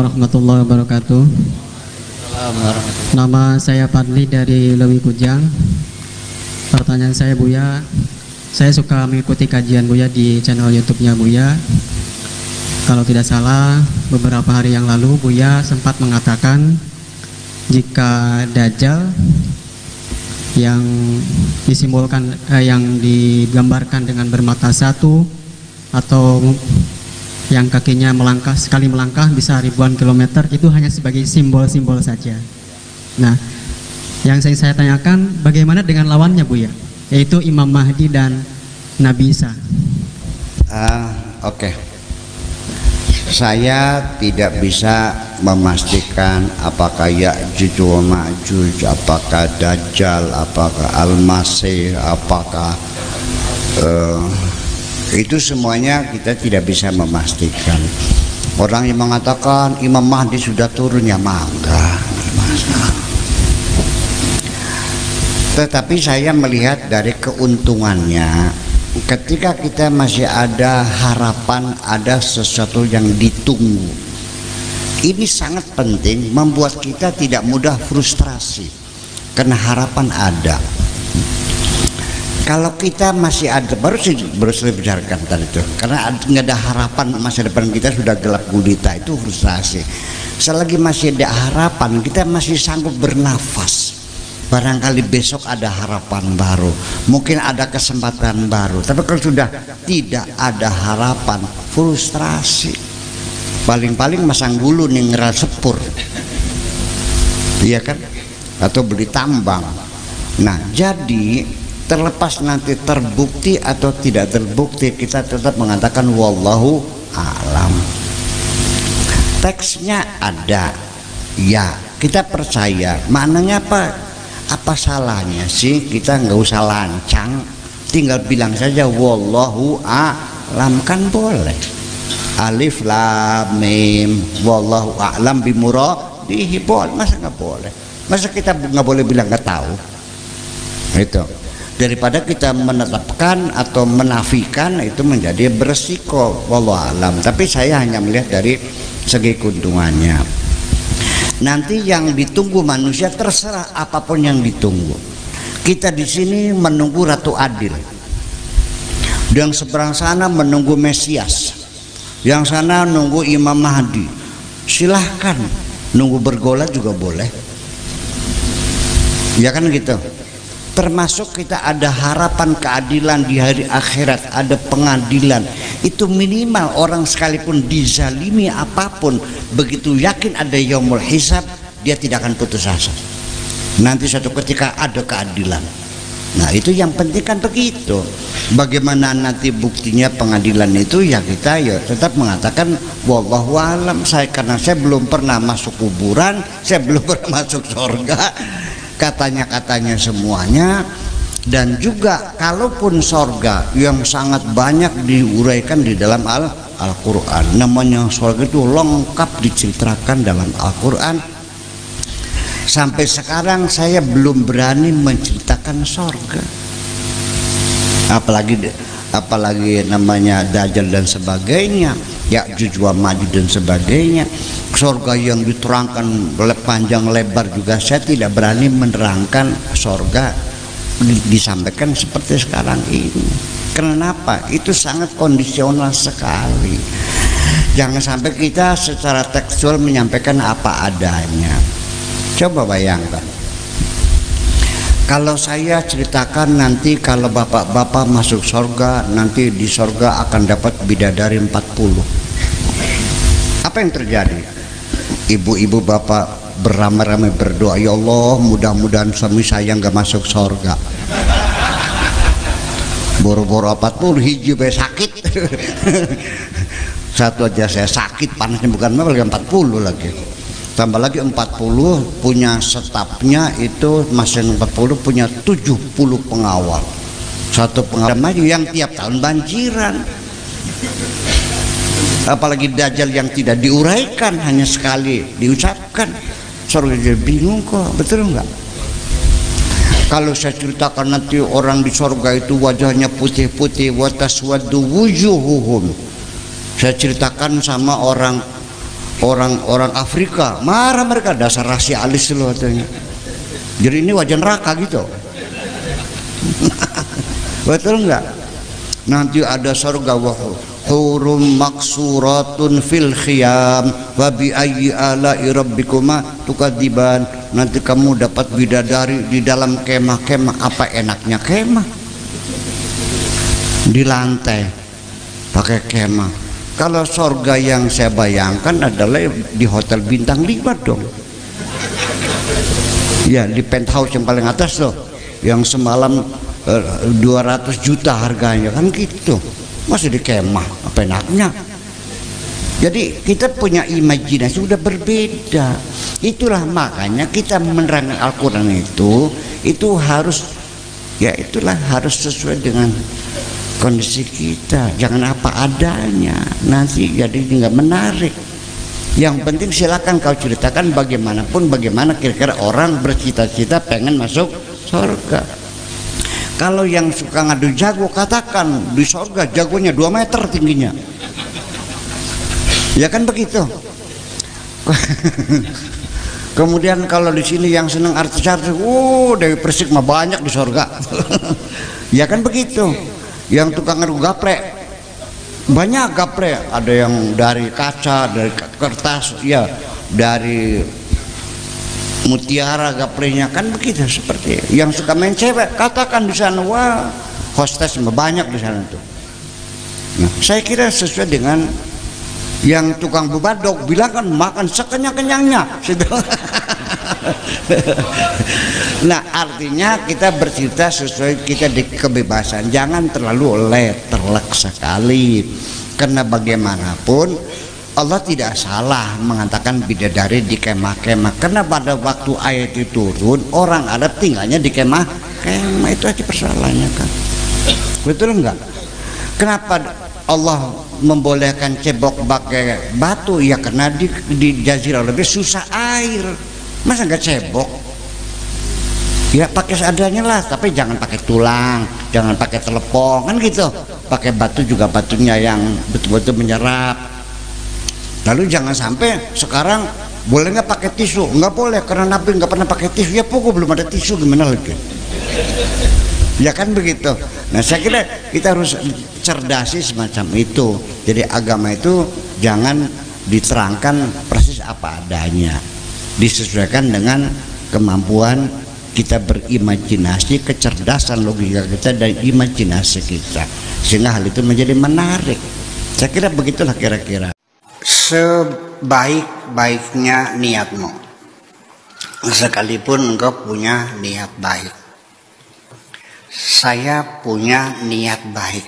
warahmatullahi wabarakatuh. Nama saya Padli dari Lewi Kujang. Pertanyaan saya Buya, saya suka mengikuti kajian Buya di channel YouTube-nya Buya. Kalau tidak salah, beberapa hari yang lalu Buya sempat mengatakan jika Dajjal yang disimbolkan yang digambarkan dengan bermata satu atau yang kakinya sekali melangkah bisa ribuan kilometer, itu hanya sebagai simbol-simbol saja. Nah, yang saya tanyakan, bagaimana dengan lawannya Buya, yaitu Imam Mahdi dan Nabi Isa? Oke. Saya tidak bisa memastikan apakah Ya'juj wa Ma'juj, apakah Dajjal, apakah Al-Masih, apakah itu semuanya kita tidak bisa memastikan. Orang yang mengatakan Imam Mahdi sudah turun, ya mangga, tetapi saya melihat dari keuntungannya, ketika kita masih ada harapan, ada sesuatu yang ditunggu, ini sangat penting membuat kita tidak mudah frustrasi karena harapan ada. Kalau kita masih ada, baru saya bicarakan tadi itu, karena nggak ada harapan, masa depan kita sudah gelap gulita, itu frustrasi. Selagi masih ada harapan, kita masih sanggup bernafas. Barangkali besok ada harapan baru, mungkin ada kesempatan baru. Tapi kalau sudah tidak ada harapan, frustrasi. Paling-paling masang bulu nih, ngeras sepur, iya kan? Atau beli tambang. Nah, jadi terlepas nanti terbukti atau tidak terbukti, kita tetap mengatakan wallahu a'lam. Teksnya ada, ya kita percaya. Maknanya apa? Apa salahnya sih kita nggak usah lancang, tinggal bilang saja wallahu a'lam, kan boleh. Alif lam mim wallahu a'lam bimuradihi, boleh. Masa nggak boleh? Masa kita nggak boleh bilang nggak tahu? Itu. Daripada kita menetapkan atau menafikan, itu menjadi beresiko, wallahu alam. Tapi saya hanya melihat dari segi keuntungannya. Nanti yang ditunggu manusia terserah apapun yang ditunggu. Kita di sini menunggu Ratu Adil, yang seberang sana menunggu Mesias, yang sana nunggu Imam Mahdi. Silahkan nunggu bergolak juga boleh, ya kan gitu. Termasuk kita ada harapan keadilan di hari akhirat, ada pengadilan. Itu minimal orang sekalipun dizalimi apapun, begitu yakin ada yaumul hisab, dia tidak akan putus asa. Nanti suatu ketika ada keadilan. Nah, itu yang penting kan begitu. Bagaimana nanti buktinya pengadilan itu, ya kita ya tetap mengatakan wallahu alam. Karena saya belum pernah masuk kuburan, saya belum pernah masuk surga, katanya semuanya. Dan juga kalaupun sorga yang sangat banyak diuraikan di dalam Al-Quran, namanya sorga itu lengkap diceritakan dalam Al-Quran. Sampai sekarang saya belum berani menceritakan sorga, apalagi namanya Dajjal dan sebagainya, Ya'juj wa Ma'juj dan sebagainya. Sorga yang diterangkan panjang lebar juga saya tidak berani menerangkan sorga disampaikan seperti sekarang ini. Kenapa? Itu sangat kondisional sekali. Jangan sampai kita secara tekstual menyampaikan apa adanya. Coba bayangkan, kalau saya ceritakan nanti kalau bapak-bapak masuk sorga, nanti di sorga akan dapat bidadari 40. Apa yang terjadi? Ibu-ibu bapak beramai-ramai berdoa, ya Allah mudah-mudahan suami saya nggak masuk sorga. Boro-boro 40 hiji be sakit. Satu aja saya sakit, panasnya bukan malah 40 lagi. Tambah lagi 40 punya stafnya, itu mesin 40 punya 70 pengawal. Satu pengawal maju yang tiap tahun banjiran. Apalagi Dajjal yang tidak diuraikan, hanya sekali diucapkan. Sorga jadi bingung kok, betul enggak? Kalau saya ceritakan nanti orang di sorga itu wajahnya putih-putih, wa taswaddu wujuhuhum. Saya ceritakan sama orang orang-orang Afrika marah, mereka dasar rasialis loh katanya. Jadi ini wajan neraka gitu. Betul enggak? Nanti ada surga hurum maksuratun fil khiyam wa bi ayyi ala'i rabbikuma tukadziban. Nanti kamu dapat bidadari di dalam kemah-kemah. Apa enaknya kemah? Di lantai pakai kemah. Kalau surga yang saya bayangkan adalah di hotel bintang 5 dong. Ya, di penthouse yang paling atas loh, yang semalam 200 juta harganya kan gitu. Masih di kemah, apa enaknya? Jadi kita punya imajinasi sudah berbeda. Itulah makanya kita menerangkan Al-Quran itu harus, ya itulah harus sesuai dengan kondisi kita. Jangan apa adanya, nanti jadi nggak menarik. Yang penting silakan kau ceritakan bagaimanapun, bagaimana kira-kira orang bercita-cita pengen masuk surga. Kalau yang suka ngadu jago, katakan di surga jagonya 2 meter tingginya. Ya kan begitu. Kemudian kalau di sini yang senang artis-artis, Dewi Persik mah banyak di surga. Ya kan begitu. Yang tukang ngadu gaplek, banyak gaplek. Ada yang dari kaca, dari kertas, ya dari mutiara gaplenya, kan begitu. Seperti yang suka main cewek, katakan di sana, wah hostess banyak di sana tuh. Nah, saya kira sesuai dengan yang tukang bubadok bilang kan, makan sekenyang-kenyangnya. Nah, artinya kita bercerita sesuai kita di kebebasan, jangan terlalu letterlek sekali, karena bagaimanapun Allah tidak salah mengatakan bidadari di kemah-kemah, karena pada waktu ayat itu turun orang Arab tinggalnya di kemah-kemah. Itu aja persoalannya kan. Betul enggak? Kenapa Allah membolehkan cebok pakai batu? Ya karena di Jazirah lebih susah air. Masa enggak cebok? Ya pakai seadanya lah, tapi jangan pakai tulang, jangan pakai telepong kan gitu. Pakai batu juga batunya yang betul-betul menyerap. Lalu jangan sampai sekarang boleh nggak pakai tisu? Nggak boleh, karena Nabi nggak pernah pakai tisu. Ya pokok belum ada tisu, gimana lagi? Ya kan begitu. Nah, saya kira kita harus cerdasi semacam itu. Jadi agama itu jangan diterangkan persis apa adanya, disesuaikan dengan kemampuan kita berimajinasi, kecerdasan logika kita dan imajinasi kita, sehingga hal itu menjadi menarik. Saya kira begitulah kira-kira. Sebaik-baiknya niatmu, sekalipun engkau punya niat baik, saya punya niat baik,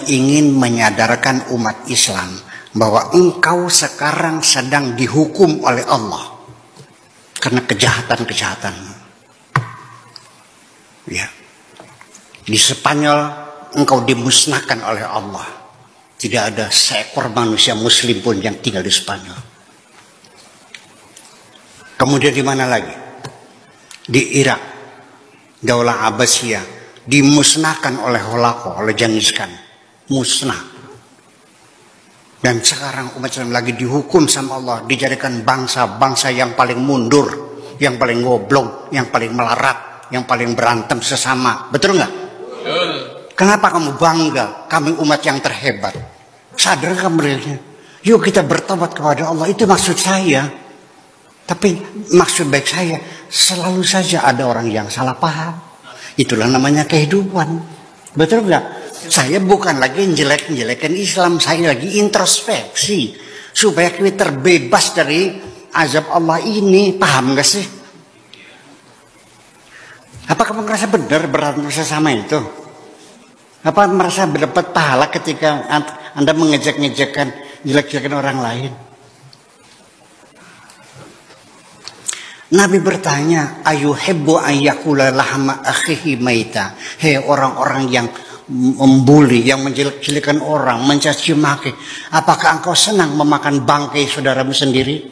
ingin menyadarkan umat Islam bahwa engkau sekarang sedang dihukum oleh Allah karena kejahatan-kejahatanmu. Ya, di Spanyol engkau dimusnahkan oleh Allah. Tidak ada seekor manusia muslim pun yang tinggal di Spanyol. Kemudian di mana lagi? Di Irak, Daulah Abbasiyah dimusnahkan oleh Holako, oleh Genghis Khan, musnah. Dan sekarang umat Islam lagi dihukum sama Allah, dijadikan bangsa yang paling mundur, yang paling goblok, yang paling melarat, yang paling berantem sesama. Betul nggak? Kenapa kamu bangga? Kami umat yang terhebat. Sadar kamu dirinya? Yuk kita bertobat kepada Allah. Itu maksud saya. Tapi maksud baik saya, selalu saja ada orang yang salah paham. Itulah namanya kehidupan. Betul nggak? Saya bukan lagi jelek-jelekan Islam. Saya lagi introspeksi supaya kita terbebas dari azab Allah ini. Paham nggak sih? Apa kamu merasa benar berantem sesama itu? Apa merasa mendapat pahala ketika Anda mengejek-ngejekkan, jelek-jelekan orang lain? Nabi bertanya, ayuhibbu an yakula lahma akhihi maita. Hei orang-orang yang membuli, yang menjelek-jelekan orang, mencaci maki, apakah engkau senang memakan bangkai saudaramu sendiri?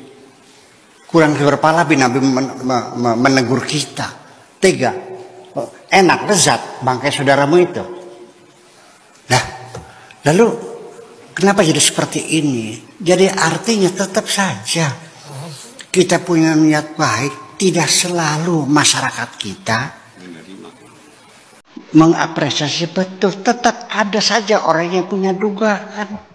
Kurang berpala Nabi menegur kita. Tega, enak, lezat bangkai saudaramu itu. Nah, lalu Kenapa jadi seperti ini? Jadi artinya tetap saja kita punya niat baik, tidak selalu masyarakat kita mengapresiasi betul. Tetap ada saja orang yang punya dugaan.